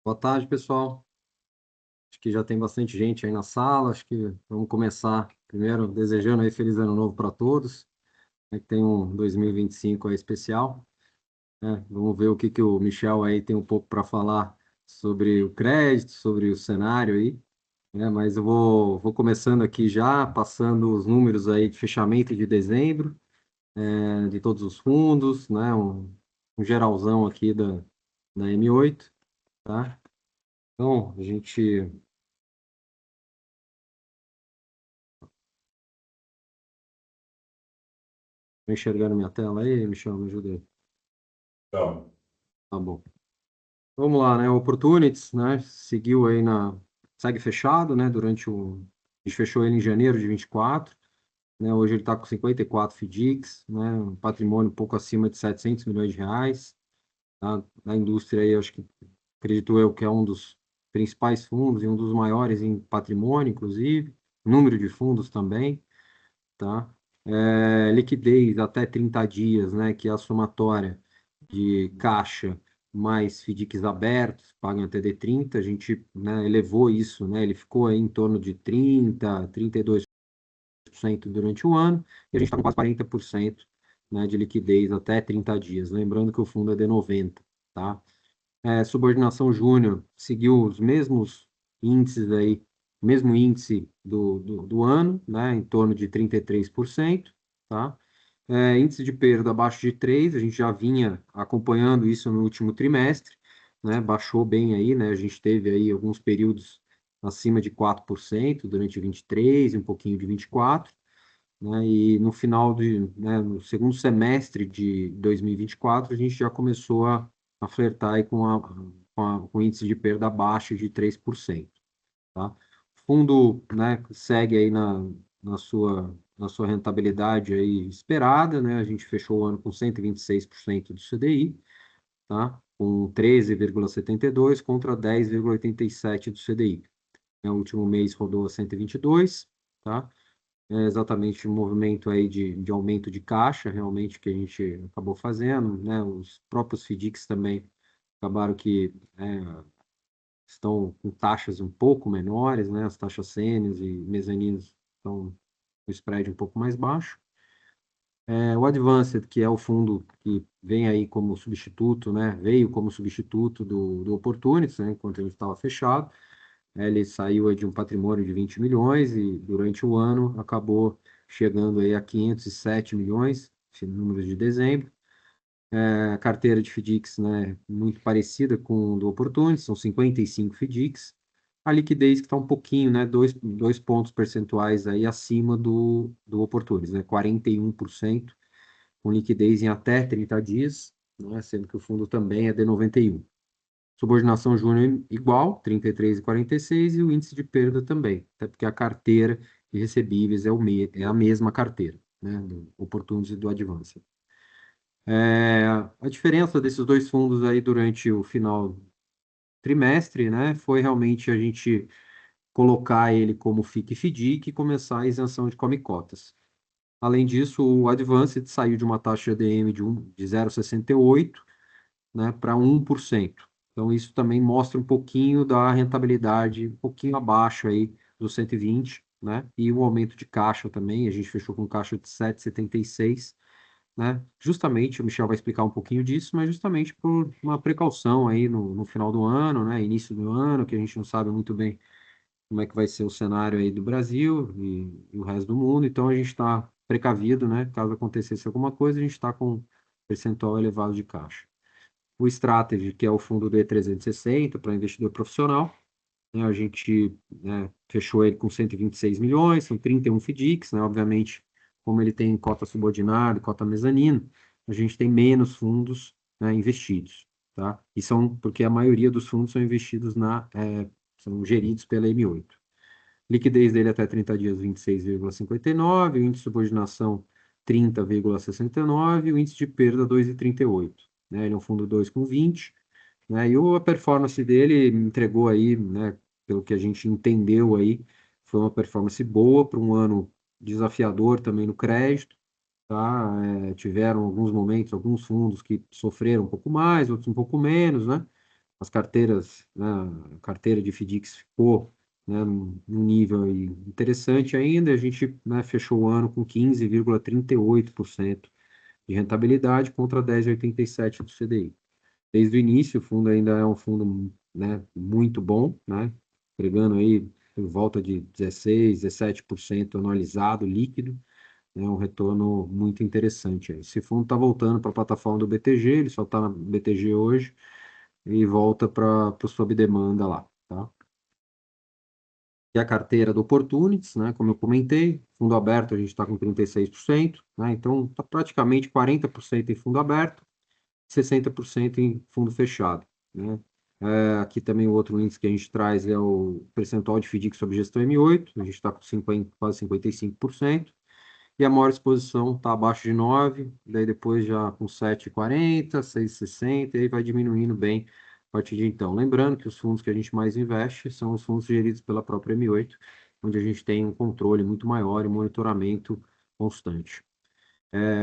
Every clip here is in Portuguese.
Boa tarde, pessoal. Acho que já tem bastante gente aí na sala. Acho que vamos começar primeiro desejando aí feliz ano novo para todos, né, que tem um 2025 aí especial, né? Vamos ver o que o Michel aí tem um pouco para falar sobre o crédito, sobre o cenário aí, né? Mas eu vou começando aqui já, passando os números aí de fechamento de dezembro, de todos os fundos, né? Um geralzão aqui da M8, tá? Então, a gente tá enxergando minha tela aí, Michel, me ajuda aí. Então, Tá bom. Vamos lá, né? Opportunities, né? Seguiu aí segue fechado, né? A gente fechou ele em janeiro de 24, né? Hoje ele está com 54 FDICs, né? Um patrimônio um pouco acima de 700 milhões de reais, tá? Na indústria aí, acho que, acredito eu, que é um dos principais fundos e um dos maiores em patrimônio, inclusive, número de fundos também, tá? Liquidez até 30 dias, né? Que é a somatória de caixa mais FDICs abertos, pagam até de 30, a gente, né, elevou isso, né, ele ficou aí em torno de 32% durante o ano, e a gente está com quase 40%, né, de liquidez até 30 dias, lembrando que o fundo é de 90, tá? Subordinação júnior seguiu os mesmos índices aí, mesmo índice do ano, né, em torno de 33%, tá? Índice de perda abaixo de 3, a gente já vinha acompanhando isso no último trimestre, né, baixou bem aí, né, a gente teve aí alguns períodos acima de 4% durante 23 e um pouquinho de 24, né, e no final no segundo semestre de 2024, a gente já começou a flertar aí com o índice de perda abaixo de 3%, tá? O fundo, né, segue aí na sua rentabilidade aí esperada, né? A gente fechou o ano com 126% do CDI, tá? Com 13,72 contra 10,87 do CDI. O último mês rodou a 122, tá? É exatamente o movimento aí de aumento de caixa, realmente, que a gente acabou fazendo, né? Os próprios FDICs também acabaram que estão com taxas um pouco menores, né? As taxas sêniores e mezaninos estão com spread um pouco mais baixo. O Advanced, que é o fundo que vem aí como substituto, né? Veio como substituto do Opportunities, né? Enquanto ele estava fechado. Ele saiu aí de um patrimônio de 20 milhões e durante o ano acabou chegando aí a 507 milhões, esse número de dezembro. A carteira de FDICs, né, muito parecida com o do Opportunities, são 55 FDICs. A liquidez que está um pouquinho, né, dois pontos percentuais aí acima do Opportunities, né, 41%, com liquidez em até 30 dias, né, sendo que o fundo também é de 91. Subordinação júnior igual, 33 e 46, e o índice de perda também, até porque a carteira de recebíveis é a mesma carteira, né, do Opportunities e do Advanced. A diferença desses dois fundos aí durante o final trimestre, né, foi realmente a gente colocar ele como FIC e FDIC e começar a isenção de come-cotas. Além disso, o Advanced saiu de uma taxa ADM de 0,68, né, para 1%. Então, isso também mostra um pouquinho da rentabilidade, um pouquinho abaixo aí dos 120, né, e o aumento de caixa também, a gente fechou com caixa de 7,76, né? Justamente, o Michel vai explicar um pouquinho disso, mas justamente por uma precaução aí no final do ano, né? Início do ano, que a gente não sabe muito bem como é que vai ser o cenário aí do Brasil e o resto do mundo, então a gente está precavido, né? Caso acontecesse alguma coisa, a gente está com um percentual elevado de caixa. O Strategy, que é o fundo do E360 para investidor profissional, né? A gente, né, fechou ele com 126 milhões, são 31 FDICs, né? Obviamente, como ele tem cota subordinada, cota mezanino, a gente tem menos fundos, né, investidos, tá? E são porque a maioria dos fundos são investidos são geridos pela M8. Liquidez dele até 30 dias, 26,59, o índice de subordinação 30,69, o índice de perda 2,38, né? Ele é um fundo 2 com 20, né? E a performance dele entregou aí, né, pelo que a gente entendeu aí, foi uma performance boa para um ano desafiador também no crédito, tá? Tiveram alguns momentos, alguns fundos que sofreram um pouco mais, outros um pouco menos, né? as carteiras, né, a carteira de FDICs ficou, né, num nível aí interessante ainda, a gente, né, fechou o ano com 15,38% de rentabilidade contra 10,87% do CDI. Desde o início, o fundo ainda é um fundo, né, muito bom, né, entregando aí por volta de 16, 17% anualizado, líquido, né, um retorno muito interessante. Esse fundo está voltando para a plataforma do BTG, ele só está na BTG hoje, e volta para o sob demanda lá, tá? E a carteira do Opportunities, né, como eu comentei, fundo aberto a gente está com 36%, né, então está praticamente 40% em fundo aberto, 60% em fundo fechado, né? Aqui também o outro índice que a gente traz é o percentual de FDIC sobre gestão M8, a gente está com 50, quase 55%, e a maior exposição está abaixo de 9, daí depois já com 7,40, 6,60, e aí vai diminuindo bem a partir de então. Lembrando que os fundos que a gente mais investe são os fundos geridos pela própria M8, onde a gente tem um controle muito maior e monitoramento constante.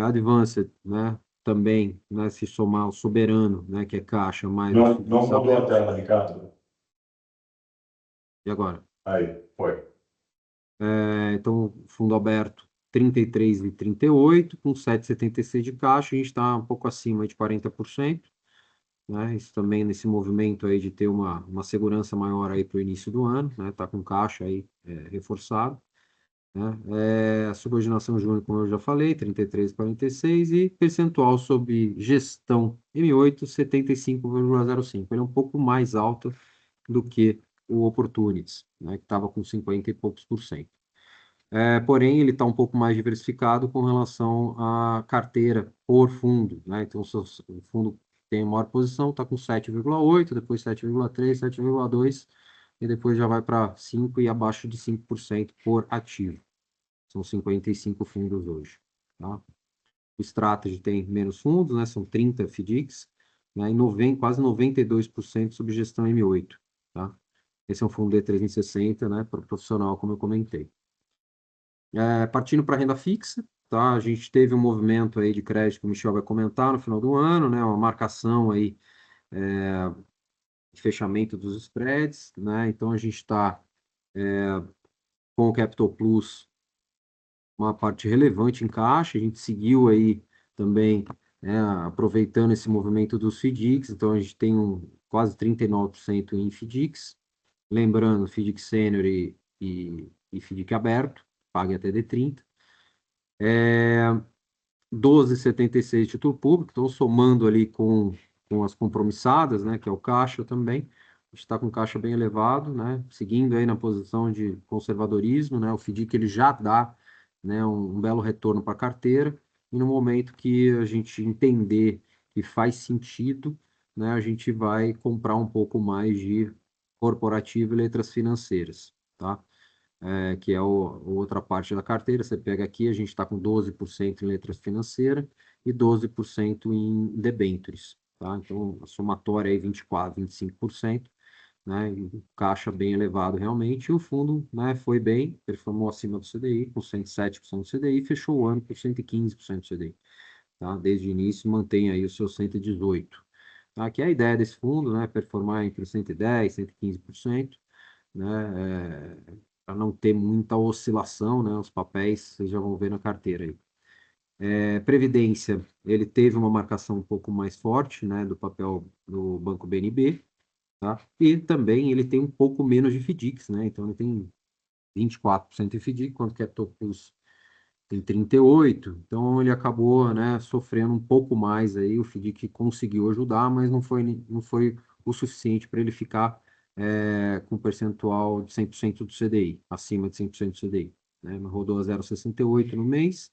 Advanced, né, também, né, se somar o soberano, né, que é caixa, mais os Não FDICs mudou a abertos. tela, Ricardo. E agora? Aí, foi. Então, fundo aberto 33,38, com 7,76 de caixa, a gente está um pouco acima de 40%, né? Isso também nesse movimento aí de ter uma segurança maior aí para o início do ano, né? Tá com caixa aí reforçado, né? A subordinação júnior, como eu já falei, 33,46 e percentual sobre gestão M8, 75,05. Ele é um pouco mais alto do que o Opportunities, né? Que estava com 50 e poucos por cento. Porém, ele está um pouco mais diversificado com relação à carteira por fundo, né? Então, o fundo tem a maior posição, está com 7,8, depois 7,3, 7,2, e depois já vai para 5 e abaixo de 5% por ativo. São 55 fundos hoje, tá? O Strategy tem menos fundos, né? São 30 FDICs, né? E quase 92% sob gestão M8, tá? Esse é um fundo D360, né? Para profissional, como eu comentei. Partindo para a renda fixa, tá? A gente teve um movimento aí de crédito que o Michel vai comentar no final do ano, né? Uma marcação aí de fechamento dos spreads, né? Então a gente está com o Capital Plus uma parte relevante em caixa, a gente seguiu aí também, né, aproveitando esse movimento dos FDICs, então a gente tem quase 39% em FDICs, lembrando, FDIC sênior e FDIC aberto, pague até D30. 12,76 título público, então somando ali com as compromissadas, né, que é o caixa também, a gente está com caixa bem elevado, né, seguindo aí na posição de conservadorismo, né, o FDIC ele já dá, né, um belo retorno para a carteira, e no momento que a gente entender que faz sentido, né, a gente vai comprar um pouco mais de corporativo e letras financeiras, tá? Que é a outra parte da carteira. Você pega aqui, a gente está com 12% em letras financeiras e 12% em debêntures, tá? Então, a somatória é 24, 25%, né? E o caixa bem elevado realmente. E o fundo, né, foi bem, performou acima do CDI, com 107% do CDI, e fechou o ano com 115% do CDI, tá? Desde o início, mantém aí o seu 118%. Tá? Que é a ideia desse fundo, né? Performar entre 110% e 115%, né? Para não ter muita oscilação, né? Os papéis vocês já vão ver na carteira aí. Previdência, ele teve uma marcação um pouco mais forte, né? Do papel do Banco BNB, tá? E também ele tem um pouco menos de FDICs, né? Então ele tem 24% de FDIC, quanto que é Topus tem 38%, então ele acabou, né, sofrendo um pouco mais aí, o FDIC conseguiu ajudar, mas não foi o suficiente para ele ficar com percentual de 100% do CDI, acima de 100% do CDI, né, rodou a 0,68 no mês,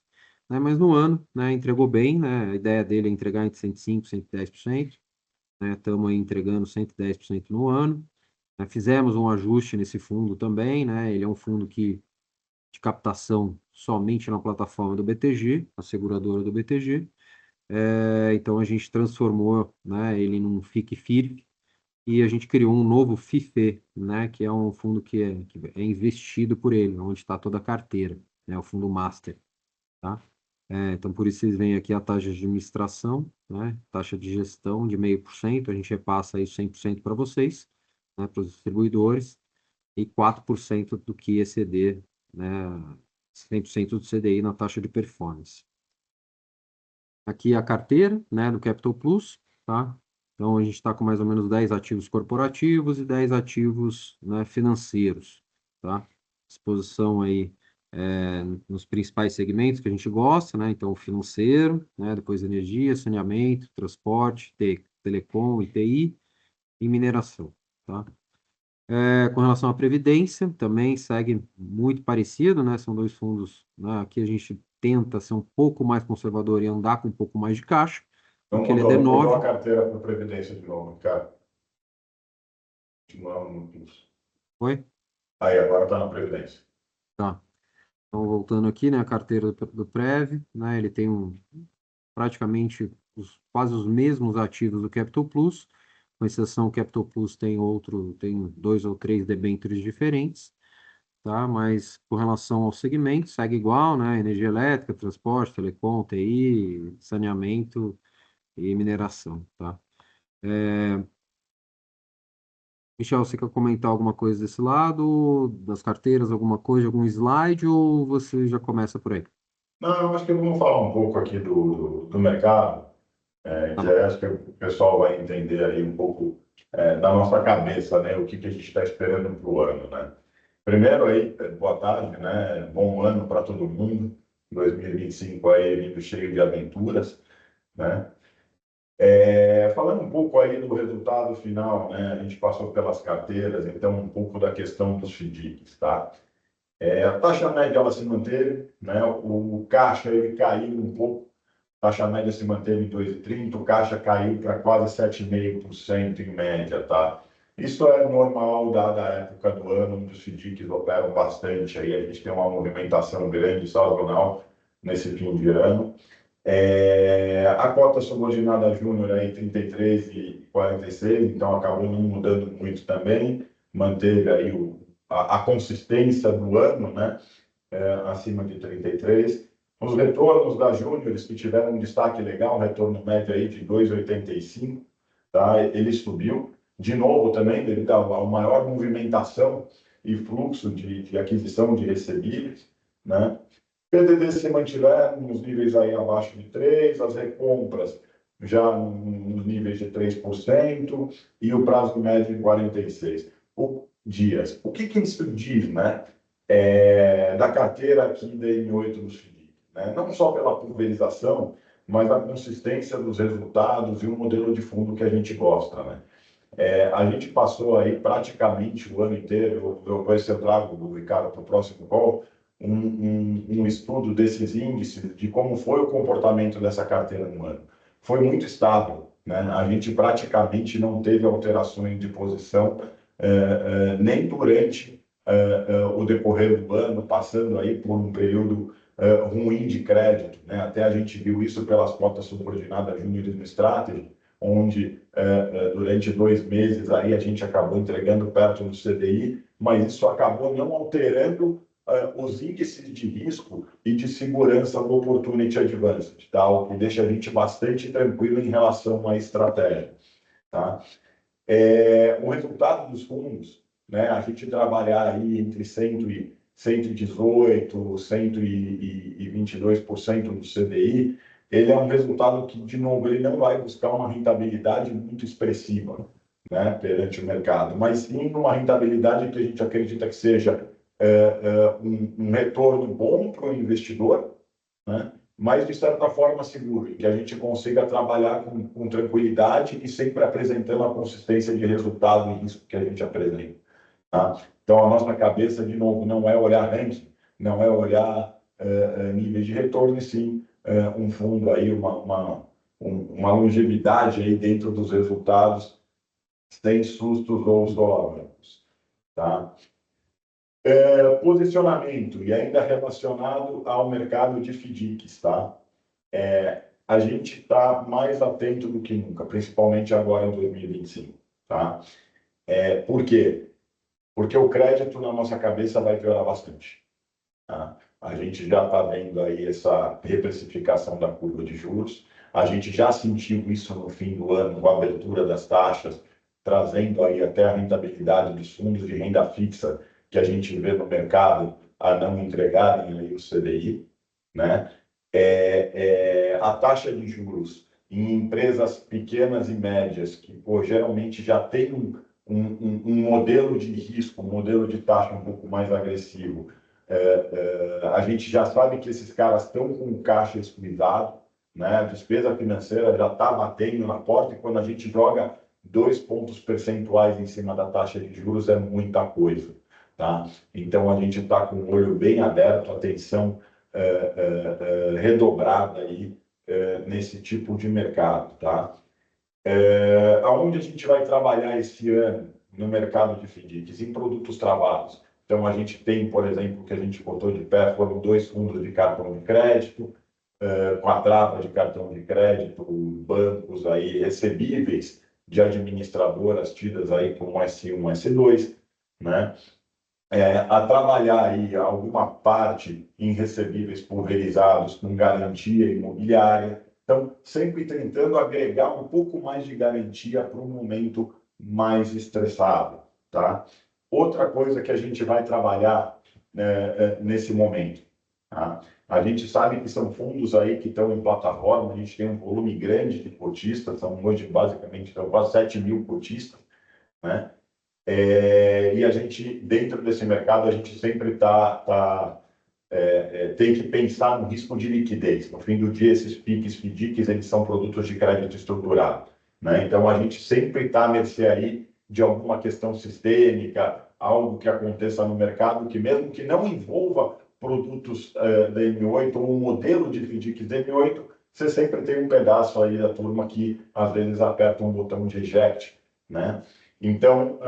né, mas no ano, né, entregou bem, né, a ideia dele é entregar entre 105% e 110%, né, estamos aí entregando 110% no ano, né, fizemos um ajuste nesse fundo também, né, ele é um fundo de captação somente na plataforma do BTG, a seguradora do BTG. Então a gente transformou, né, ele num FIC-FIRP e a gente criou um novo FIFE, né, que é um fundo que é investido por ele, onde está toda a carteira, né, o fundo Master, tá? Então, por isso vocês veem aqui a taxa de administração, né? Taxa de gestão de 0,5%, a gente repassa isso 100% para vocês, né? Para os distribuidores, e 4% do que exceder, né? 100% do CDI na taxa de performance. Aqui a carteira, né, do Capital Plus, tá? Então, a gente está com mais ou menos 10 ativos corporativos e 10 ativos, né, financeiros, tá? Exposição aí nos principais segmentos que a gente gosta, né? Então, financeiro, né? Depois energia, saneamento, transporte, telecom, ITI e mineração, tá? Com relação à previdência, também segue muito parecido, né? São dois fundos, né? Aqui a gente tenta ser um pouco mais conservador e andar com um pouco mais de caixa, Não porque ele é mudou a D9. carteira para Previdência de novo, cara. Continuamos no curso. Oi? Aí, agora está na Previdência. Tá. Então, voltando aqui, né? A carteira do Prev, né? Ele tem praticamente quase os mesmos ativos do Capital Plus, com exceção, o Capital Plus tem 2 ou 3 debêntures diferentes, tá? Mas com relação ao segmento, segue igual, né? Energia elétrica, transporte, telecom, TI, saneamento e mineração, tá? Michel, você quer comentar alguma coisa desse lado, das carteiras, alguma coisa, algum slide, ou você já começa por aí? Não, eu acho que vamos falar um pouco aqui do mercado, Tá que bom. aí acho que o pessoal vai entender aí um pouco da nossa cabeça, né? O que a gente está esperando para o ano, né? Primeiro aí, boa tarde, né? Bom ano para todo mundo. 2025 aí vindo cheio de aventuras, né? Falando um pouco aí do resultado final, né? A gente passou pelas carteiras, então um pouco da questão dos FDICs, tá? A taxa média ela se manteve, né? O caixa ele caiu um pouco, a taxa média se manteve em 2,30, o caixa caiu para quase 7,5% em média, tá? Isso é normal dada a época do ano, onde os FDICs operam bastante, aí a gente tem uma movimentação grande, sazonal, nesse fim de ano. A cota subordinada júnior aí 33,46, então acabou não mudando muito também, manteve aí a consistência do ano, né? Acima de 33. Os retornos da júniores que tiveram um destaque legal, um retorno médio aí de 2,85, tá? Ele subiu de novo também devido à maior movimentação e fluxo de aquisição de recebíveis, né? PDD se mantiver nos níveis aí abaixo de 3, as recompras já nos níveis de 3% e o prazo médio de 46 dias. O que isso diz, né? Da carteira aqui da M8 dos FDIC, né? Não só pela pulverização, mas a consistência dos resultados e o modelo de fundo que a gente gosta, né? A gente passou aí praticamente o ano inteiro, eu vou ser trago do Ricardo para o próximo call, um estudo desses índices, de como foi o comportamento dessa carteira no ano. Foi muito estável, né? A gente praticamente não teve alterações de posição, nem durante o decorrer do ano, passando aí por um período ruim de crédito, né? Até a gente viu isso pelas cotas subordinadas júniores no Strategy, onde durante 2 meses aí a gente acabou entregando perto do CDI, mas isso acabou não alterando os índices de risco e de segurança do Opportunity Advantage, tá? O que deixa a gente bastante tranquilo em relação à estratégia, tá? O resultado dos fundos, né? A gente trabalhar aí entre 118, 122% do CDI, ele é um resultado que, de novo, ele não vai buscar uma rentabilidade muito expressiva, né, perante o mercado, mas sim uma rentabilidade que a gente acredita que seja um retorno bom para o investidor, né, mas de certa forma seguro, e que a gente consiga trabalhar com tranquilidade e sempre apresentando a consistência de resultado e risco que a gente apresenta. Tá? Então, a nossa cabeça, de novo, não é olhar ranking, não é olhar níveis de retorno, e sim um fundo aí, uma longevidade aí dentro dos resultados, sem sustos ou solavancos. Tá? Posicionamento, e ainda relacionado ao mercado de FDICs, tá? A gente está mais atento do que nunca, principalmente agora em 2025. Tá? Por quê? Porque o crédito na nossa cabeça vai piorar bastante. Tá? A gente já está vendo aí essa reprecificação da curva de juros. A gente já sentiu isso no fim do ano com a abertura das taxas, trazendo aí até a rentabilidade dos fundos de renda fixa que a gente vê no mercado a não entregarem aí o CDI, né? A taxa de juros em empresas pequenas e médias, que pô, geralmente já tem um modelo de risco, um modelo de taxa um pouco mais agressivo, a gente já sabe que esses caras estão com caixa esquivado, né? A despesa financeira já está batendo na porta, e quando a gente joga 2 pontos percentuais em cima da taxa de juros, é muita coisa, tá? Então, a gente está com o olho bem aberto, atenção redobrada aí nesse tipo de mercado, tá? Aonde a gente vai trabalhar esse ano no mercado de FDICs? Em produtos travados. Então, a gente tem, por exemplo, que a gente botou de pé, foram 2 fundos de cartão de crédito, com a trava de cartão de crédito, bancos aí recebíveis de administradoras tidas aí como S1, S2, né? A trabalhar aí alguma parte em recebíveis pulverizados com garantia imobiliária. Então, sempre tentando agregar um pouco mais de garantia para um momento mais estressado, tá? Outra coisa que a gente vai trabalhar nesse momento, tá? A gente sabe que são fundos aí que estão em plataforma, a gente tem um volume grande de cotistas, são hoje basicamente quase 7 mil cotistas, né? E a gente, dentro desse mercado, a gente sempre tem que pensar no risco de liquidez. No fim do dia, esses PICs, FDICs, eles são produtos de crédito estruturado, né? Então, a gente sempre está à mercê aí de alguma questão sistêmica, algo que aconteça no mercado, que mesmo que não envolva produtos da M8 ou um modelo de FDICs da M8, você sempre tem um pedaço aí da turma que, às vezes, aperta um botão de eject, né? Então,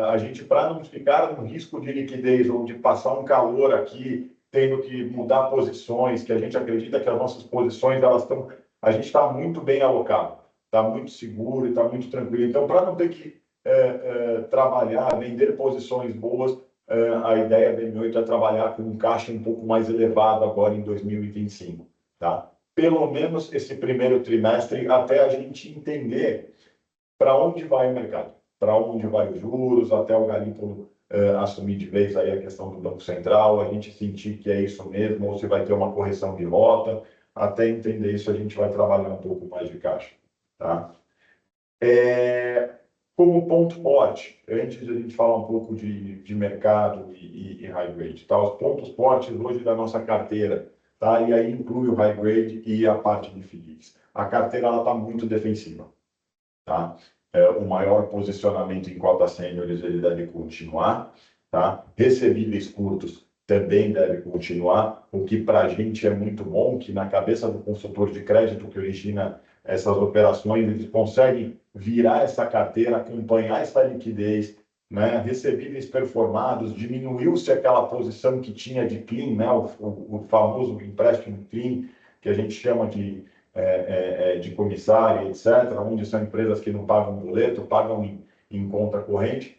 a gente, para não ficar no risco de liquidez ou de passar um calor aqui, tendo que mudar posições, que a gente acredita que as nossas posições, elas estão... A gente está muito bem alocado, está muito seguro e está muito tranquilo. Então, para não ter que trabalhar, vender posições boas, a ideia da M8 é trabalhar com um caixa um pouco mais elevado agora em 2025, tá? Pelo menos esse primeiro trimestre, até a gente entender para onde vai o mercado, para onde vai os juros, até o Garimpo assumir de vez aí a questão do Banco Central, a gente sentir que é isso mesmo, ou se vai ter uma correção de rota, até entender isso a gente vai trabalhar um pouco mais de caixa, tá? Como ponto forte, antes de a gente falar um pouco de mercado e high grade, tá? Os pontos fortes hoje da nossa carteira, tá? E aí inclui o high grade e a parte de FDICs. A carteira ela está muito defensiva, tá? O maior posicionamento em cota sêniores ele deve continuar, tá? Recebíveis curtos também deve continuar, o que para a gente é muito bom, que na cabeça do consultor de crédito que origina essas operações, eles conseguem virar essa carteira, acompanhar essa liquidez, né? Recebíveis performados, diminuiu-se aquela posição que tinha de clean, né? O famoso empréstimo clean, que a gente chama de comissária, etc., onde são empresas que não pagam boleto, pagam em conta corrente,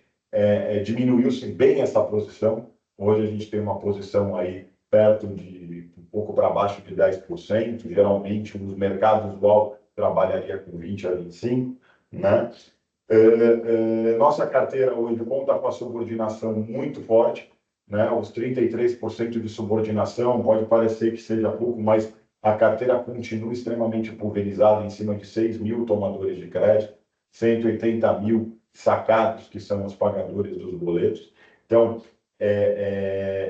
diminuiu-se bem essa posição. Hoje a gente tem uma posição aí perto de um pouco para baixo de 10%, geralmente os mercados igual trabalharia com 20 a 25%, né? Nossa carteira hoje conta com a subordinação muito forte, né? Os 33% de subordinação pode parecer que seja pouco, mas a carteira continua extremamente pulverizada em cima de 6 mil tomadores de crédito, 180 mil sacados, que são os pagadores dos boletos. Então,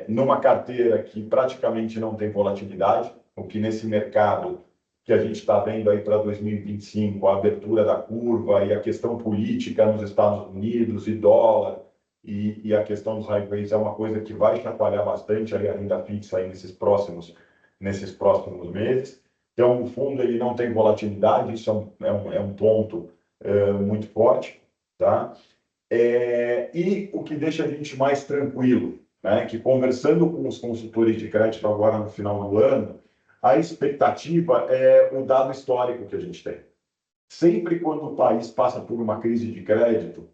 numa carteira que praticamente não tem volatilidade, o que nesse mercado que a gente está vendo aí para 2025, a abertura da curva e a questão política nos Estados Unidos e dólar e a questão dos high grades é uma coisa que vai chacoalhar bastante aí a renda fixa aí nesses próximos meses. Então, o fundo ele não tem volatilidade, isso é um ponto muito forte, tá? E o que deixa a gente mais tranquilo, né? Que conversando com os consultores de crédito agora no final do ano, a expectativa é o dado histórico que a gente tem. Sempre quando o país passa por uma crise de crédito,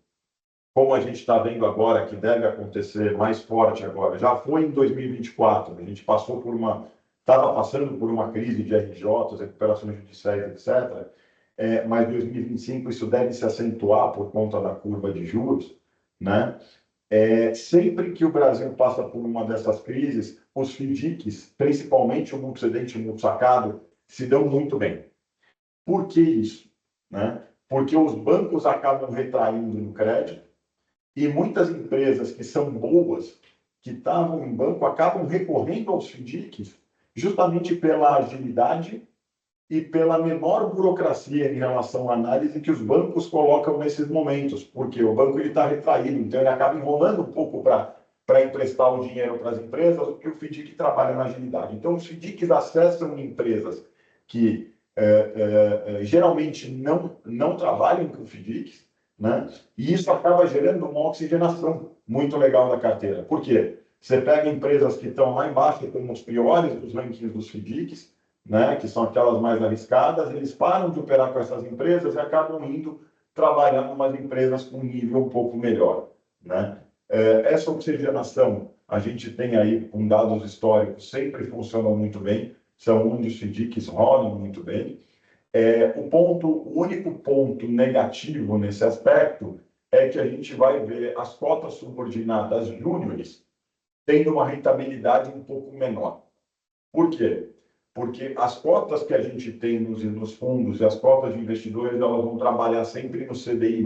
como a gente está vendo agora, que deve acontecer mais forte agora, já foi em 2024, a gente estava passando por uma crise de RJs, recuperações judiciais, etc., mas 2025 isso deve se acentuar por conta da curva de juros, né? Sempre que o Brasil passa por uma dessas crises, os FDICs, principalmente o multicedente e o multisacado, se dão muito bem. Por que isso? Né? Porque os bancos acabam retraindo no crédito e muitas empresas que são boas, que estavam em banco, acabam recorrendo aos FDICs justamente pela agilidade e pela menor burocracia em relação à análise que os bancos colocam nesses momentos, porque o banco está retraído, então ele acaba enrolando um pouco para emprestar o dinheiro para as empresas, porque o FDIC trabalha na agilidade. Então, os FDICs acessam empresas que geralmente não trabalham com FDICs, né? E isso acaba gerando uma oxigenação muito legal da carteira. Por quê? Você pega empresas que estão lá embaixo, como os piores dos rankings dos FDICs, né, que são aquelas mais arriscadas, eles param de operar com essas empresas e acabam indo trabalhar em umas empresas com um nível um pouco melhor, né? Essa oxigenação, a gente tem aí, com dados históricos, sempre funcionam muito bem, são onde os FDICs rodam muito bem. O único ponto negativo nesse aspecto é que a gente vai ver as cotas subordinadas júniores tendo uma rentabilidade um pouco menor. Por quê? Porque as cotas que a gente tem nos fundos e as cotas de investidores, elas vão trabalhar sempre no CDI+.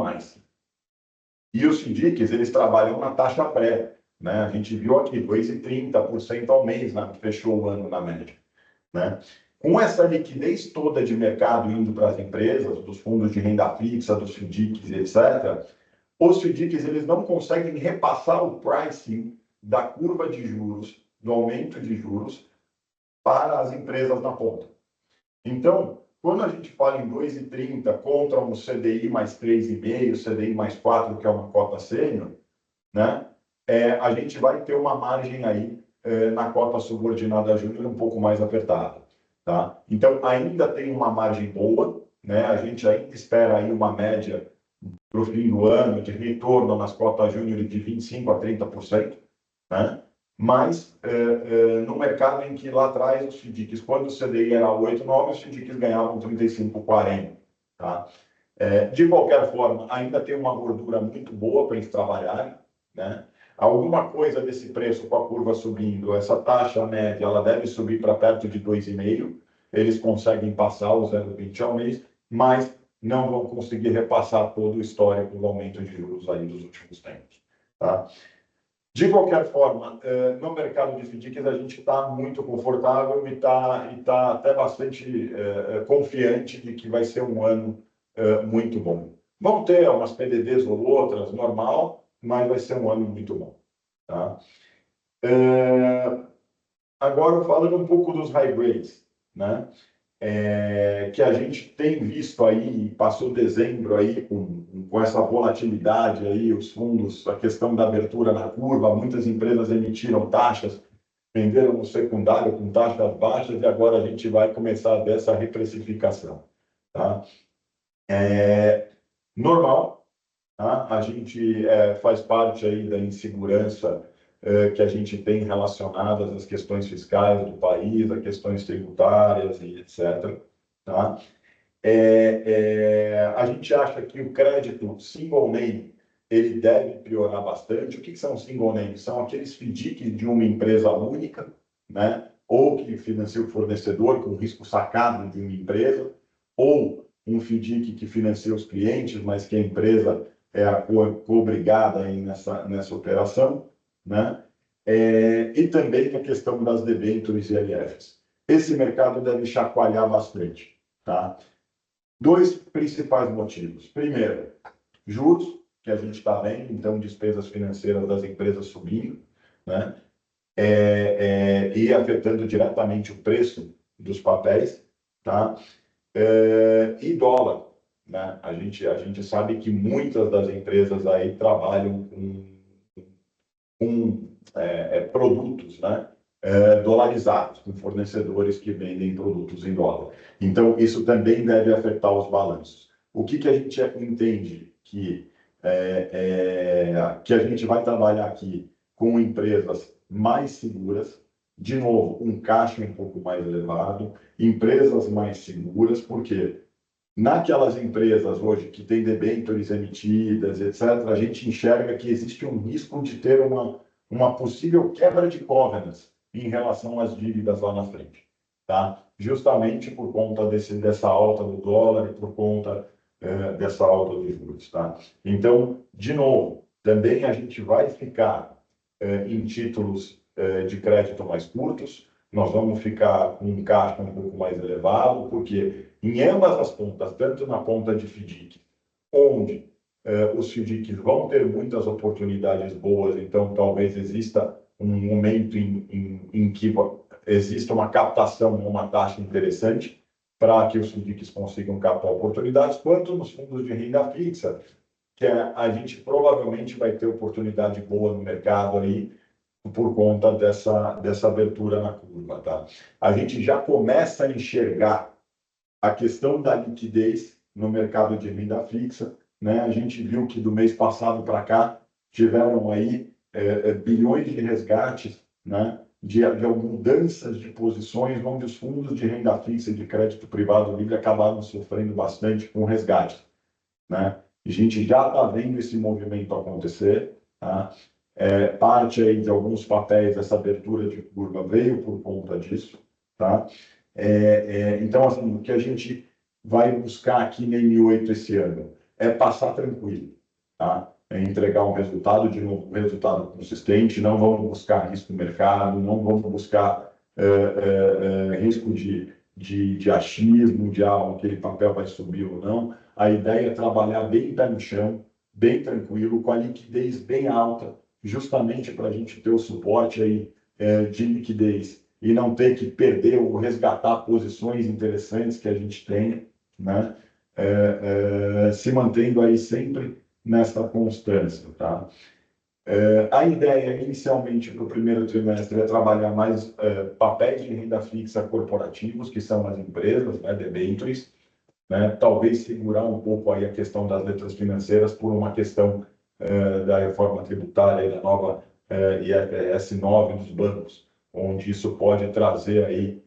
E os FDICs, eles trabalham na taxa pré, né? A gente viu aqui, 2,30% ao mês, né? Fechou o ano na média, né? Com essa liquidez toda de mercado indo para as empresas, dos fundos de renda fixa, dos FDICs, etc., os FDICs, eles não conseguem repassar o pricing da curva de juros, do aumento de juros, para as empresas na ponta. Então, quando a gente fala em 2,30 contra um CDI mais 3,5, CDI mais 4, que é uma cota sênior, né? A gente vai ter uma margem aí na cota subordinada júnior um pouco mais apertada. Tá? Então, ainda tem uma margem boa, né? A gente ainda espera aí uma média para o fim do ano de retorno nas cotas júnior de 25% a 30%, né? Mas no mercado em que lá atrás os FDICs, quando o CDI era 8, 9, os FDICs ganhavam 35, 40. Tá? De qualquer forma, ainda tem uma gordura muito boa para eles trabalharem, né? Alguma coisa desse preço com a curva subindo, essa taxa média, ela deve subir para perto de 2,5. Eles conseguem passar o 0,20 ao mês, mas não vão conseguir repassar todo o histórico do aumento de juros aí dos últimos tempos. Tá? De qualquer forma, no mercado de FDICs a gente está muito confortável e tá até bastante confiante de que vai ser um ano muito bom. Vão ter umas PDDs ou outras, normal, mas vai ser um ano muito bom. Tá? Agora, falando um pouco dos high grades, né? Que a gente tem visto aí, passou dezembro aí com essa volatilidade aí, os fundos, a questão da abertura na curva, muitas empresas emitiram taxas, venderam no secundário com taxas baixas e agora a gente vai começar a ver essa reprecificação. Tá? Normal, tá? A gente faz parte aí da insegurança que a gente tem relacionadas às questões fiscais do país, a questões tributárias e etc. Tá? A gente acha que o crédito single name ele deve piorar bastante. O que são single names? São aqueles FDICs de uma empresa única, né? Ou que financia o fornecedor com risco sacado de uma empresa, ou um FDIC que financia os clientes, mas que a empresa é a co-obrigada aí nessa operação, né? E também a questão das debêntures e LFs. Esse mercado deve chacoalhar bastante, tá? Dois principais motivos. Primeiro, juros, que a gente está vendo, então despesas financeiras das empresas subindo, né? E afetando diretamente o preço dos papéis, tá? E dólar, né? A gente sabe que muitas das empresas aí trabalham com produtos, né? Dolarizados, com fornecedores que vendem produtos em dólar. Então, isso também deve afetar os balanços. O que a gente entende? Que que a gente vai trabalhar aqui com empresas mais seguras, de novo, um caixa um pouco mais elevado, empresas mais seguras, porque naquelas empresas hoje que têm debêntures emitidas, etc., a gente enxerga que existe um risco de ter uma possível quebra de covenants em relação às dívidas lá na frente, tá? Justamente por conta dessa alta do dólar e por conta dessa alta dos juros, tá? Então, de novo, também a gente vai ficar em títulos de crédito mais curtos, nós vamos ficar com um caixa um pouco mais elevado, porque em ambas as pontas, tanto na ponta de FDIC, onde os FDICs vão ter muitas oportunidades boas, então talvez exista um momento em que exista uma captação, uma taxa interessante para que os FDICs consigam captar oportunidades, quanto nos fundos de renda fixa, que a gente provavelmente vai ter oportunidade boa no mercado aí, por conta dessa abertura na curva, tá? A gente já começa a enxergar a questão da liquidez no mercado de renda fixa, né? A gente viu que do mês passado para cá tiveram aí bilhões de resgates, né? De mudanças de posições, onde os fundos de renda fixa e de crédito privado livre acabaram sofrendo bastante com resgate, né? A gente já está vendo esse movimento acontecer, tá? Parte aí de alguns papéis dessa abertura de curva veio por conta disso, tá? Então, assim, o que a gente vai buscar aqui na M8 esse ano é passar tranquilo, tá? É entregar um resultado, de novo, um resultado consistente, não vamos buscar risco no mercado, não vamos buscar risco de achismo, de aquele papel vai subir ou não. A ideia é trabalhar bem pé no chão, bem tranquilo, com a liquidez bem alta, justamente para a gente ter o suporte aí de liquidez e não ter que perder ou resgatar posições interessantes que a gente tenha, né? Se mantendo aí sempre nessa constância, tá? A ideia inicialmente para o primeiro trimestre é trabalhar mais papéis de renda fixa corporativos, que são as empresas, né, debêntures, né? Talvez segurar um pouco aí a questão das letras financeiras por uma questão da reforma tributária e da nova IFRS 9 dos bancos, onde isso pode trazer aí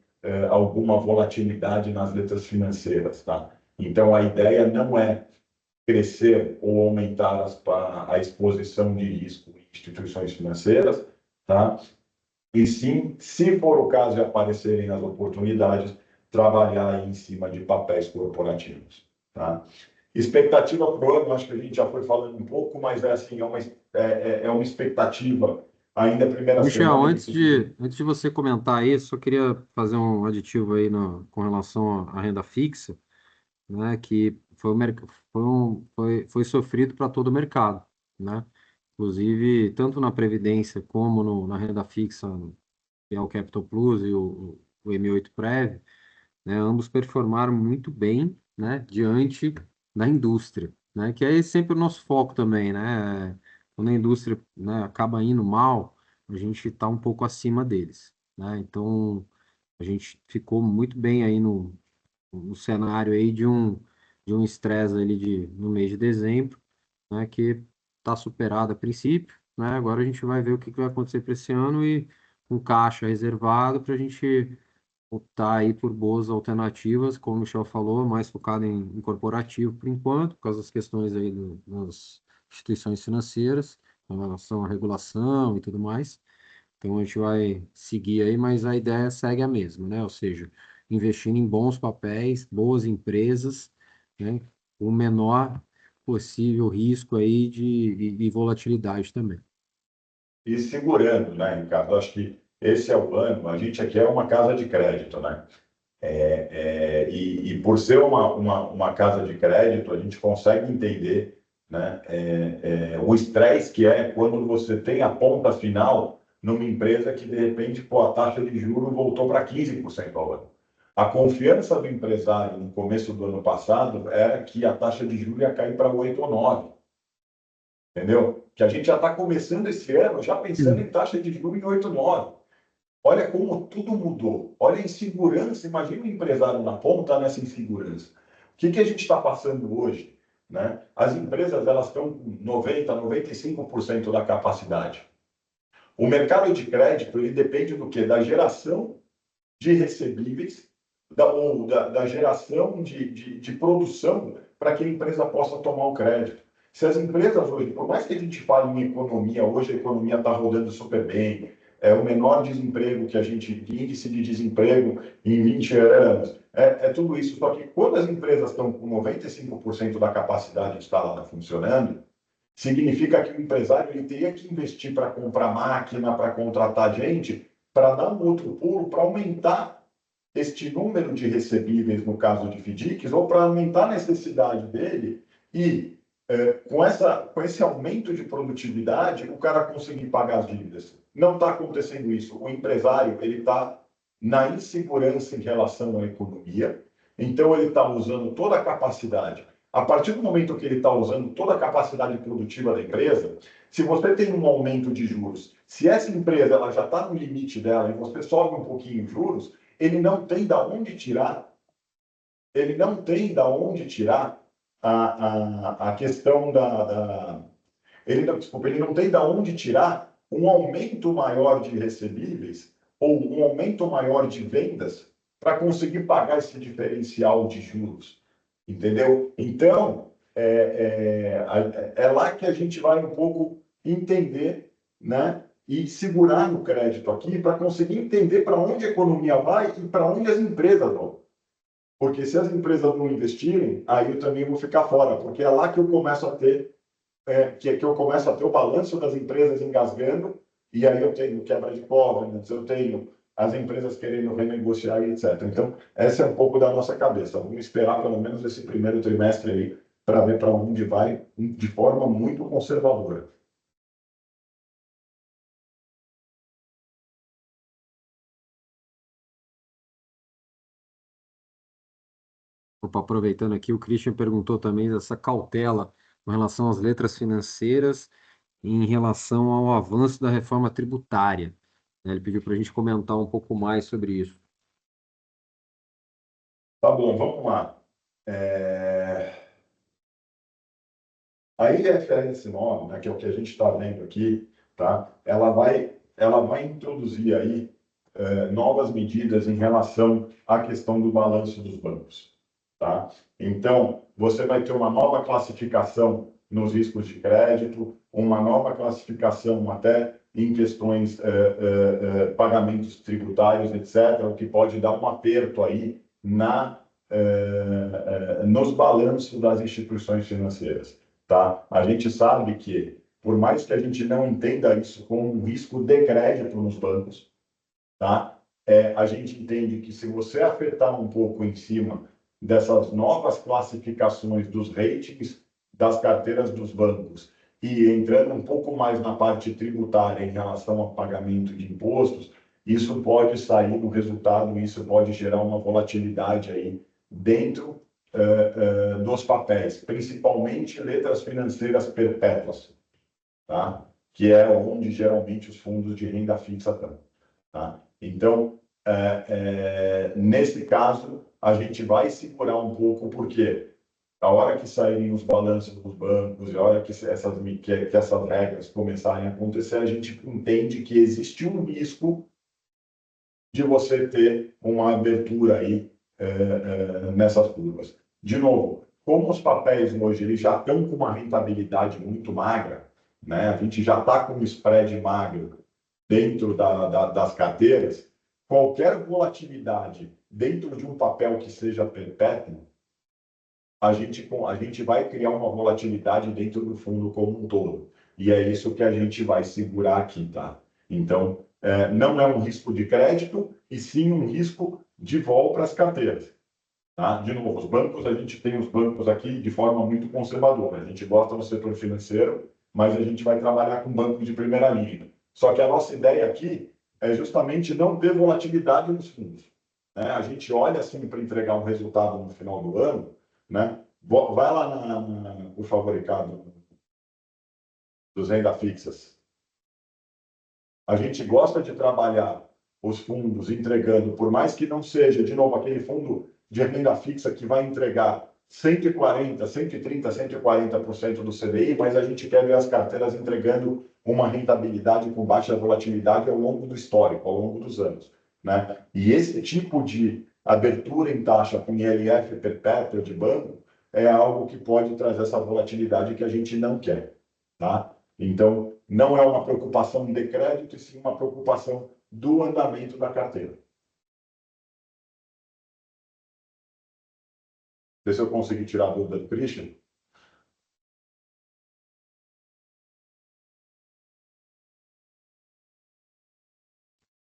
alguma volatilidade nas letras financeiras, tá? Então, a ideia não é crescer ou aumentar a exposição de risco em instituições financeiras, tá? E sim, se for o caso de aparecerem as oportunidades, trabalhar em cima de papéis corporativos, tá? Expectativa para o ano, acho que a gente já foi falando um pouco, mas assim, é uma expectativa ainda primeira Michel, semana antes de você comentar isso, eu queria fazer um aditivo aí com relação à renda fixa, né, que foi sofrido para todo o mercado, né? Inclusive, tanto na Previdência como na renda fixa, que é o Capital Plus e o M8 Prev, né, ambos performaram muito bem, né, diante da indústria, né, que é sempre o nosso foco também, né? Quando a indústria, né, acaba indo mal, a gente está um pouco acima deles, né? Então, a gente ficou muito bem aí no cenário aí de um estresse ali no mês de dezembro, né, que está superado a princípio, né? Agora a gente vai ver o que vai acontecer para esse ano e um caixa reservado para a gente optar aí por boas alternativas, como o Michel falou, mais focado em corporativo por enquanto, por causa das questões aí das instituições financeiras, em relação à regulação e tudo mais. Então a gente vai seguir aí, mas a ideia segue a mesma, né? Ou seja, investindo em bons papéis, boas empresas, né? O menor possível risco aí de volatilidade também. e segurando, né, Ricardo? Acho que esse é o ano, a gente aqui é uma casa de crédito, né? E por ser uma casa de crédito, a gente consegue entender, né, o estresse que é quando você tem a ponta final numa empresa que, de repente, pô, a taxa de juros voltou para 15% ao ano. A confiança do empresário no começo do ano passado era que a taxa de juros ia cair para 8 ou 9, entendeu? Que a gente já está começando esse ano já pensando em taxa de juros em 8 ou 9. Olha como tudo mudou. Olha a insegurança. Imagina o empresário na ponta nessa insegurança. O que a gente está passando hoje? né? As empresas elas estão com 90%, 95% da capacidade. O mercado de crédito ele depende do quê? Da geração de recebíveis, da geração de produção para que a empresa possa tomar o crédito. Se as empresas hoje, por mais que a gente fale em economia, hoje a economia está rodando super bem, é o menor desemprego que a gente, índice de desemprego em 20 anos, é tudo isso. Só que quando as empresas estão com 95% da capacidade instalada funcionando, significa que o empresário ele teria que investir para comprar máquina, para contratar gente, para dar um outro pulo, para aumentar este número de recebíveis no caso de FDICs, ou para aumentar a necessidade dele e, com esse aumento de produtividade, o cara conseguir pagar as dívidas. Não está acontecendo isso. O empresário ele está na insegurança em relação à economia, então ele está usando toda a capacidade. A partir do momento que ele está usando toda a capacidade produtiva da empresa, se você tem um aumento de juros, se essa empresa ela já está no limite dela e você sobe um pouquinho os juros, ele não tem da onde tirar, ele não tem da onde tirar a questão ele não, desculpa, ele não tem da onde tirar um aumento maior de recebíveis ou um aumento maior de vendas para conseguir pagar esse diferencial de juros, entendeu? Então, é lá que a gente vai um pouco entender, né? E segurar no crédito aqui para conseguir entender para onde a economia vai e para onde as empresas vão. Porque se as empresas não investirem, aí eu também vou ficar fora, porque é lá que eu começo a ter que eu começo a ter o balanço das empresas engasgando, e aí eu tenho quebra de covenants, eu tenho as empresas querendo renegociar e etc. Então, essa é um pouco da nossa cabeça. Vamos esperar pelo menos esse primeiro trimestre aí para ver para onde vai de forma muito conservadora. Opa, aproveitando aqui, o Christian perguntou também dessa cautela com relação às letras financeiras em relação ao avanço da reforma tributária, né? Ele pediu para a gente comentar um pouco mais sobre isso. Tá bom, vamos lá. A IFRS 9, né, que é o que a gente está vendo aqui, tá? Ela vai introduzir aí novas medidas em relação à questão do balanço dos bancos, tá? Então, você vai ter uma nova classificação nos riscos de crédito, uma nova classificação até em questões pagamentos tributários, etc., o que pode dar um aperto aí nos balanços das instituições financeiras, tá? A gente sabe que, por mais que a gente não entenda isso como um risco de crédito nos bancos, tá? A gente entende que se você afetar um pouco em cima dessas novas classificações dos ratings das carteiras dos bancos e entrando um pouco mais na parte tributária em relação ao pagamento de impostos, isso pode sair no resultado, isso pode gerar uma volatilidade aí dentro dos papéis, principalmente letras financeiras perpétuas, tá? Que é onde geralmente os fundos de renda fixa estão. Tá? Então, nesse caso, a gente vai segurar um pouco, porque a hora que saírem os balanços dos bancos, e a hora que essas regras começarem a acontecer, a gente entende que existe um risco de você ter uma abertura aí nessas curvas. De novo, como os papéis hoje eles já estão com uma rentabilidade muito magra, né? A gente já está com um spread magro dentro das carteiras, qualquer volatilidade dentro de um papel que seja perpétuo, a gente vai criar uma volatilidade dentro do fundo como um todo. E é isso que a gente vai segurar aqui, tá? Então, não é um risco de crédito, e sim um risco de vol para as carteiras. Tá? De novo, os bancos, a gente tem os bancos aqui de forma muito conservadora. A gente gosta do setor financeiro, mas a gente vai trabalhar com bancos de primeira linha. Só que a nossa ideia aqui é justamente não ter volatilidade nos fundos, né? A gente olha assim para entregar um resultado no final do ano, né? Vai lá por favor, Ricardo, dos renda fixas. A gente gosta de trabalhar os fundos entregando, por mais que não seja, de novo, aquele fundo de renda fixa que vai entregar 140, 130, 140% do CDI, mas a gente quer ver as carteiras entregando uma rentabilidade com baixa volatilidade ao longo do histórico, ao longo dos anos, né? E esse tipo de abertura em taxa com ILF perpétua de banco é algo que pode trazer essa volatilidade que a gente não quer, tá? Então, não é uma preocupação de crédito, e sim uma preocupação do andamento da carteira. Vê se eu consegui tirar a dúvida do Christian.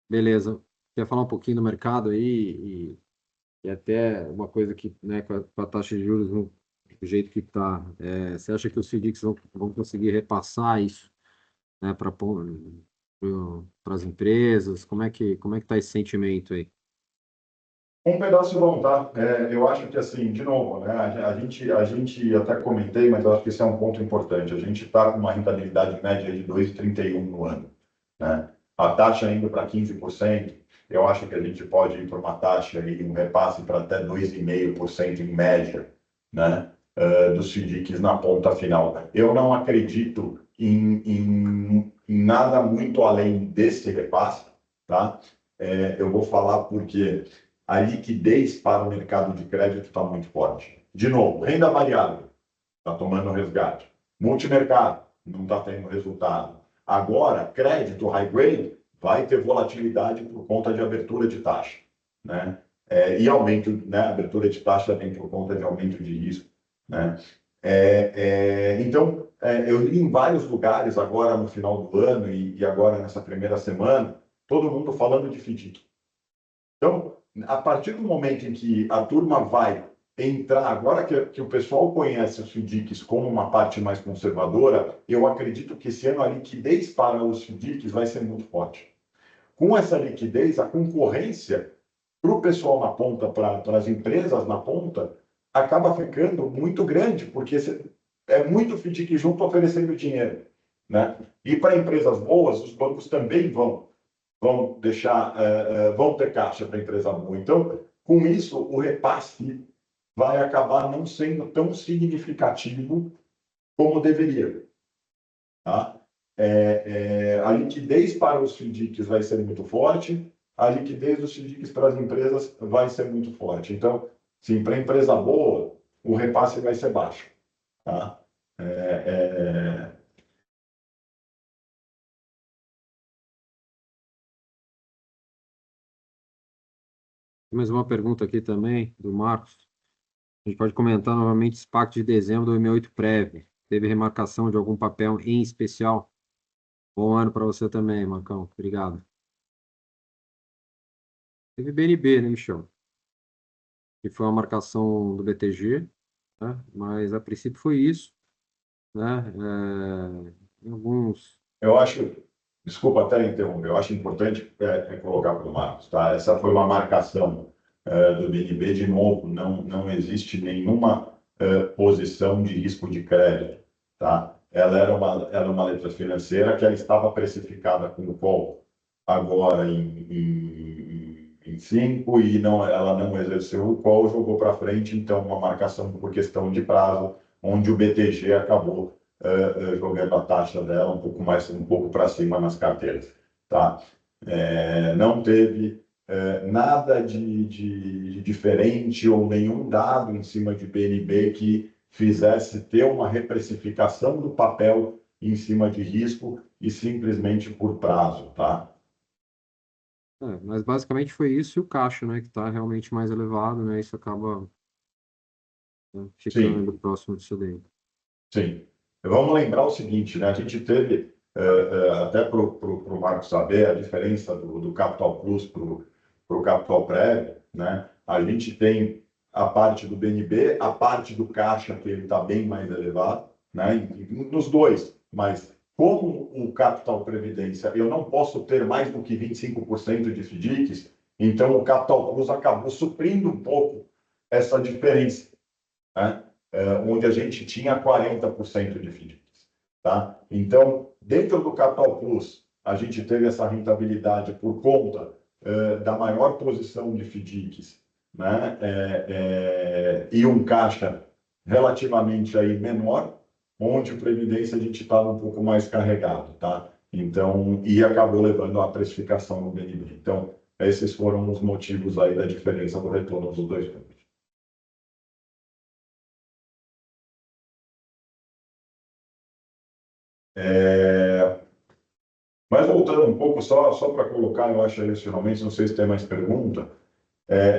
Beleza. Quer falar um pouquinho do mercado aí e até uma coisa que, né, com a taxa de juros do jeito que está, você acha que os FDICs vão conseguir repassar isso, né, para as empresas? Como é que está esse sentimento aí? Um pedaço bom, tá? Eu acho que, assim, de novo, né? A gente até comentei, mas eu acho que esse é um ponto importante. A gente está com uma rentabilidade média de 2,31 no ano, né? A taxa indo para 15%, eu acho que a gente pode ir para uma taxa e um repasse para até 2,5% em média, né? Dos FDICs na ponta final. Eu não acredito em nada muito além desse repasse, tá? Eu vou falar porque a liquidez para o mercado de crédito está muito forte. De novo, renda variável está tomando resgate. Multimercado não está tendo resultado. Agora, crédito high grade vai ter volatilidade por conta de abertura de taxa, né? E aumento, né? Abertura de taxa também por conta de aumento de risco, né? Então, eu li em vários lugares agora no final do ano e agora nessa primeira semana, todo mundo falando de FDIC. Então, a partir do momento em que a turma vai entrar, agora que o pessoal conhece os FDICs como uma parte mais conservadora, eu acredito que esse ano a liquidez para os FDICs vai ser muito forte. Com essa liquidez, a concorrência para o pessoal na ponta, para as empresas na ponta, acaba ficando muito grande, porque é muito FDIC junto oferecendo dinheiro, né? E para empresas boas, os bancos também vão deixar, vão ter caixa para a empresa boa. Então, com isso, o repasse vai acabar não sendo tão significativo como deveria. Tá? A liquidez para os FDICs vai ser muito forte, a liquidez dos FDICs para as empresas vai ser muito forte. Então, sim, para a empresa boa, o repasse vai ser baixo. Tá? É, é, Tem mais uma pergunta aqui também, do Marcos. A gente pode comentar novamente esse pacto de dezembro do M8 Prev. Teve remarcação de algum papel em especial? Bom ano para você também, Marcão. Obrigado. Teve BNB, né, Michel? Que foi uma marcação do BTG, né? Mas a princípio foi isso, né? Em alguns. eu acho, desculpa até interromper, eu acho importante colocar para o Marcos, tá? Essa foi uma marcação do BNB, de novo, não existe nenhuma posição de risco de crédito, tá? Ela era uma letra financeira que ela estava precificada com o call agora em 5 e ela não exerceu o call, jogou para frente, então uma marcação por questão de prazo, onde o BTG acabou jogando a taxa dela um pouco para cima nas carteiras, tá? Não teve nada de diferente ou nenhum dado em cima de BNB que fizesse ter uma reprecificação do papel em cima de risco e simplesmente por prazo, tá? Mas basicamente foi isso e o caixa, né? Que está realmente mais elevado, né? Isso acaba, né, Sim, ficando próximo disso daí. sim. Vamos lembrar o seguinte, né? A gente teve, até para o Marco saber, a diferença do Capital Plus para o Capital Prévio, né? A gente tem a parte do BNB, a parte do caixa, que ele está bem mais elevado, né? Nos dois, mas como o Capital Previdência, eu não posso ter mais do que 25% de FDICs, então o Capital Plus acabou suprindo um pouco essa diferença, né? Onde a gente tinha 40% de FDICs. Tá? Então, dentro do Capital Plus, a gente teve essa rentabilidade por conta da maior posição de FDICs, né? E um caixa relativamente aí menor, onde o Previdência a gente estava um pouco mais carregado, tá? Então, e acabou levando à precificação no BNB. Então, esses foram os motivos aí da diferença do retorno dos dois fundos. Mas voltando um pouco, só para colocar, eu acho isso realmente, não sei se tem mais pergunta,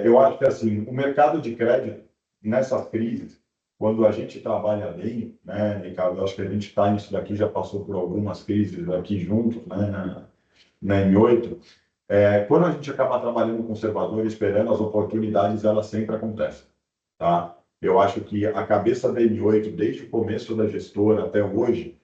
eu acho que assim, o mercado de crédito, nessas crises, quando a gente trabalha bem, né, Ricardo, eu acho que a gente está nisso daqui, já passou por algumas crises aqui juntos, né, na M8, quando a gente acaba trabalhando conservador, esperando as oportunidades, elas sempre acontecem, tá? Eu acho que a cabeça da M8, desde o começo da gestora até hoje,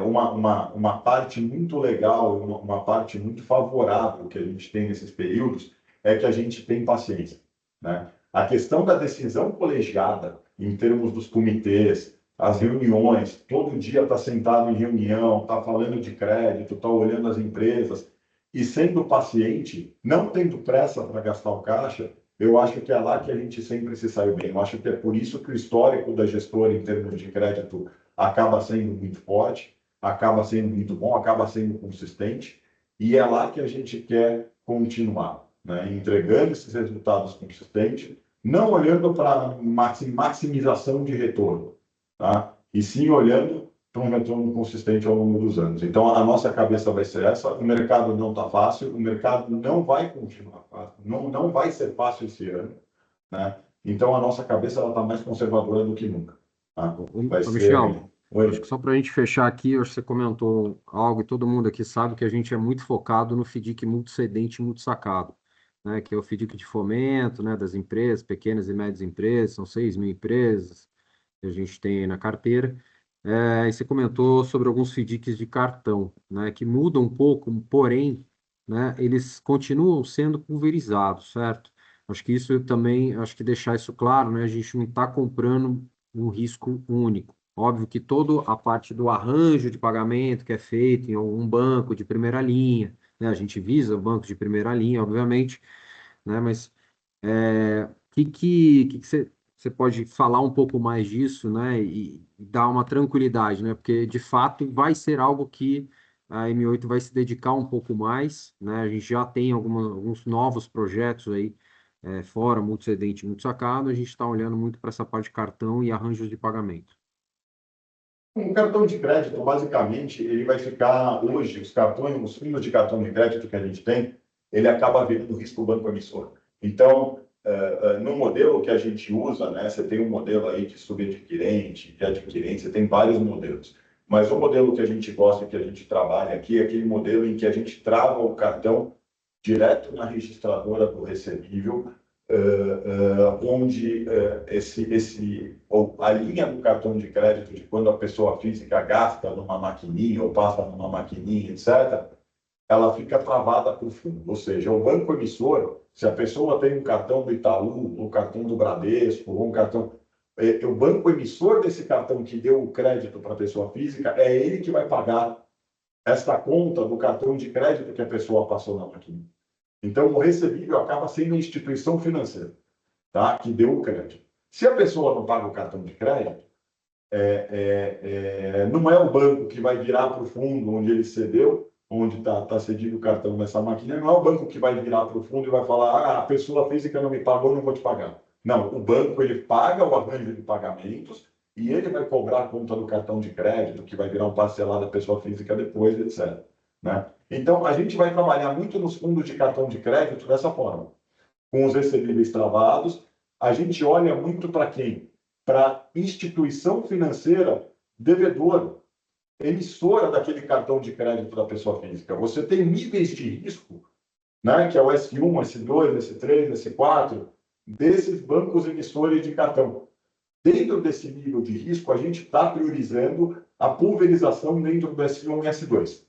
uma parte muito legal, uma parte muito favorável que a gente tem nesses períodos é que a gente tem paciência, né? A questão da decisão colegiada, em termos dos comitês, as reuniões, todo dia está sentado em reunião, está falando de crédito, está olhando as empresas e sendo paciente, não tendo pressa para gastar o caixa, eu acho que é lá que a gente sempre se saiu bem. Eu acho que é por isso que o histórico da gestora em termos de crédito acaba sendo muito forte, acaba sendo muito bom, acaba sendo consistente, e é lá que a gente quer continuar, né? Entregando esses resultados consistentes, não olhando para maximização de retorno, tá? E sim olhando para um retorno consistente ao longo dos anos. Então, a nossa cabeça vai ser essa, o mercado não está fácil, o mercado não vai continuar fácil, não vai ser fácil esse ano, né? Então, a nossa cabeça está mais conservadora do que nunca. Tá? Vai Michel, ser. acho que Oi. só para a gente fechar aqui, acho que você comentou algo e todo mundo aqui sabe que a gente é muito focado no FDIC muito cedente e muito sacado, né? Que é o FDIC de fomento, né? Das empresas, pequenas e médias empresas, são 6 mil empresas que a gente tem aí na carteira. E você comentou sobre alguns FDICs de cartão, né? Que mudam um pouco, porém, né? Eles continuam sendo pulverizados, certo? Acho que isso também, acho que deixar isso claro, né? A gente não está comprando um risco único. Óbvio que toda a parte do arranjo de pagamento que é feito em algum banco de primeira linha, né? A gente visa o banco de primeira linha, obviamente, né? Mas que você pode falar um pouco mais disso, né? E dar uma tranquilidade, né? Porque de fato vai ser algo que a M8 vai se dedicar um pouco mais, né? A gente já tem alguns novos projetos aí fora, muito cedente, muito sacado. A gente está olhando muito para essa parte de cartão e arranjos de pagamento. Um cartão de crédito, basicamente, ele vai ficar hoje, os cartões, os fundos de cartão de crédito que a gente tem, ele acaba virando risco banco emissor. Então, no modelo que a gente usa, né, você tem um modelo aí de subadquirente, de adquirente, você tem vários modelos. Mas o modelo que a gente gosta, que a gente trabalha aqui, é aquele modelo em que a gente trava o cartão direto na registradora do recebível, onde ou a linha do cartão de crédito de quando a pessoa física gasta numa maquininha ou passa numa maquininha, etc., ela fica travada para o fundo. Ou seja, o banco emissor, se a pessoa tem um cartão do Itaú, um cartão do Bradesco, ou um cartão. O banco emissor desse cartão que deu o crédito para a pessoa física, é ele que vai pagar esta conta do cartão de crédito que a pessoa passou na maquininha. Então, o recebível acaba sendo a instituição financeira, tá? Que deu o crédito. Se a pessoa não paga o cartão de crédito, não é o banco que vai virar para o fundo onde ele cedeu, onde está cedido o cartão nessa máquina, não é o banco que vai virar para o fundo e vai falar: a pessoa física não me pagou, não vou te pagar. Não, o banco ele paga o arranjo de pagamentos e ele vai cobrar a conta do cartão de crédito, que vai virar um parcelado da pessoa física depois, etc. Né? Então, a gente vai trabalhar muito nos fundos de cartão de crédito dessa forma, com os recebíveis travados. A gente olha muito para quem? Para instituição financeira devedora, emissora daquele cartão de crédito da pessoa física. Você tem níveis de risco, né, que é o S1, S2, S3, S4, desses bancos emissores de cartão. Dentro desse nível de risco, a gente está priorizando a pulverização dentro do S1 e S2.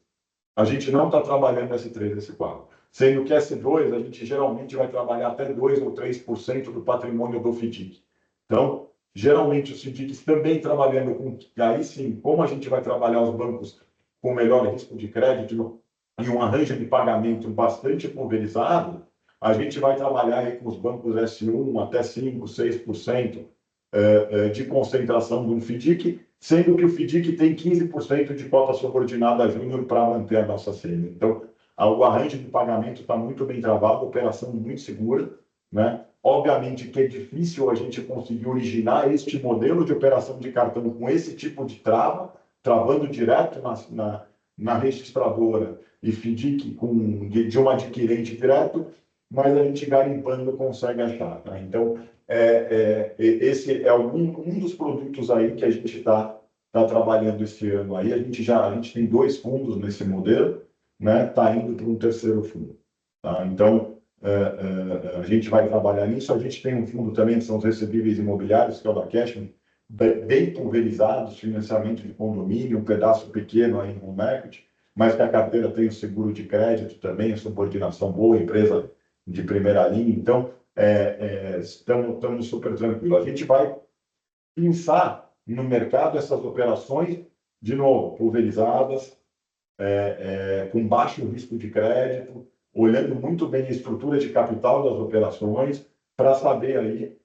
A gente não está trabalhando S3, S4. Sendo que S2, a gente geralmente vai trabalhar até 2 ou 3% do patrimônio do FDIC. Então, geralmente, os FDICs também trabalhando com... Aí sim, como a gente vai trabalhar os bancos com melhor risco de crédito e um arranjo de pagamento bastante pulverizado, a gente vai trabalhar aí com os bancos S1 até 5, 6%, de concentração de um FDIC, sendo que o FDIC tem 15% de cota subordinada júnior para manter a nossa sênior. Então, o arranjo de pagamento está muito bem travado, operação muito segura, né? Obviamente que é difícil a gente conseguir originar este modelo de operação de cartão com esse tipo de travando direto na registradora e FDIC de um adquirente direto, mas a gente garimpando consegue achar. Tá? Então, esse é um dos produtos aí que a gente está trabalhando esse ano. Aí a gente tem 2 fundos nesse modelo, né? Está indo para um terceiro fundo. Tá? Então, a gente vai trabalhar nisso. A gente tem um fundo também que são os recebíveis imobiliários, que é o da Cashman, bem pulverizados, financiamento de condomínio, um pedaço pequeno aí no home equity, mas que a carteira tem o seguro de crédito também, a subordinação boa, empresa de primeira linha. Então, estamos super tranquilos. A gente vai pensar no mercado essas operações, de novo, pulverizadas, com baixo risco de crédito, olhando muito bem a estrutura de capital das operações, para saber aí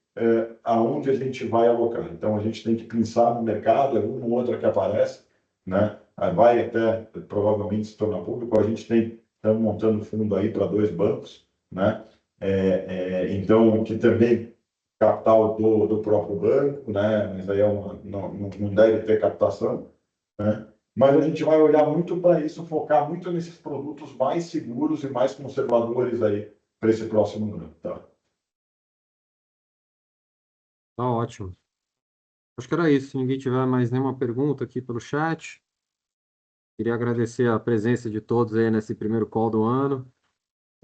aonde a gente vai alocar. Então, a gente tem que pensar no mercado, uma ou outra que aparece, né? Vai até provavelmente se tornar público. Estamos montando fundo aí para 2 bancos, né? Então, que também capital do próprio banco, né? Mas aí não deve ter captação, né? Mas a gente vai olhar muito para isso, focar muito nesses produtos mais seguros e mais conservadores aí para esse próximo ano, tá? Tá ótimo. Acho que era isso. Se ninguém tiver mais nenhuma pergunta aqui pelo chat, queria agradecer a presença de todos aí nesse primeiro call do ano,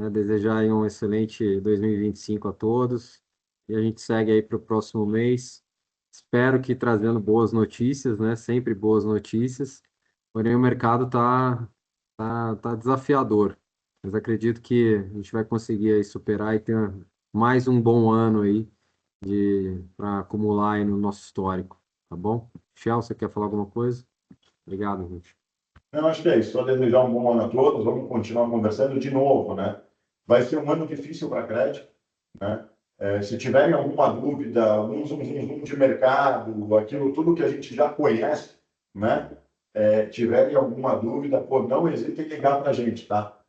né? Desejar aí um excelente 2025 a todos. E a gente segue aí para o próximo mês. Espero que trazendo boas notícias, né? Sempre boas notícias. Porém, o mercado tá desafiador. Mas acredito que a gente vai conseguir aí superar e ter mais um bom ano aí para acumular aí no nosso histórico, tá bom? Michel, você quer falar alguma coisa? Obrigado, gente. Eu acho que é isso. Só desejar um bom ano a todos. Vamos continuar conversando de novo, né? Vai ser um ano difícil para crédito, né? Se tiverem alguma dúvida, um zoom de mercado, aquilo tudo que a gente já conhece, né? Tiverem alguma dúvida, pô, não hesitem em ligar para a gente, tá?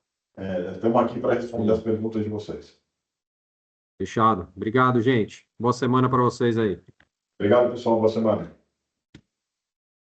Estamos aqui para responder as perguntas de vocês. Fechado. Obrigado, gente. Boa semana para vocês aí. Obrigado, pessoal. Boa semana.